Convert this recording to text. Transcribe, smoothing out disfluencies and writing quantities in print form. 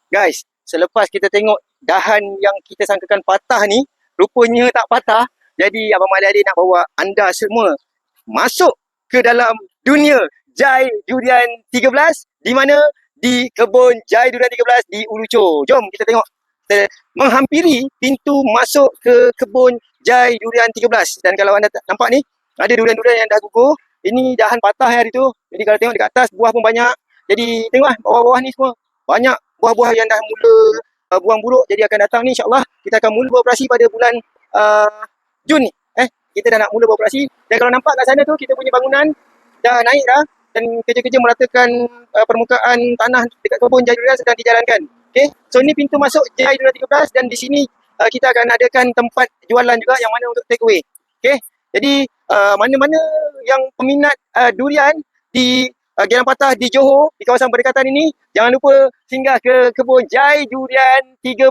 Guys, selepas kita tengok dahan yang kita sangkakan patah ni, rupanya tak patah. Jadi Abang Mak Adik nak bawa anda semua masuk ke dalam dunia Jai Durian 13. Di mana? Di kebun Jai Durian 13 di Uluco. Jom kita tengok. Kita menghampiri pintu masuk ke kebun Jai Durian 13. Dan kalau anda nampak ni, ada durian-durian yang dah gugur. Ini dahan patah hari tu. Jadi kalau tengok dekat atas, buah pun banyak. Jadi tengoklah bawah-bawah ni semua. Banyak buah-buah yang dah mula buang buruk. Jadi akan datang ni insyaAllah kita akan mula beroperasi pada bulan Jun ni. Kita dah nak mula beroperasi. Dan kalau nampak kat sana tu, kita punya bangunan dah naik dah. Dan kerja-kerja meratakan permukaan tanah dekat kebun Jai Durian sedang dijalankan. Okay. So ni pintu masuk Jai Durian 13 dan di sini kita akan adakan tempat jualan juga yang mana untuk take away. Okay. Jadi mana-mana yang peminat durian di Gelang Patah di Johor, di kawasan berdekatan ini, jangan lupa singgah ke kebun Jai Durian 13.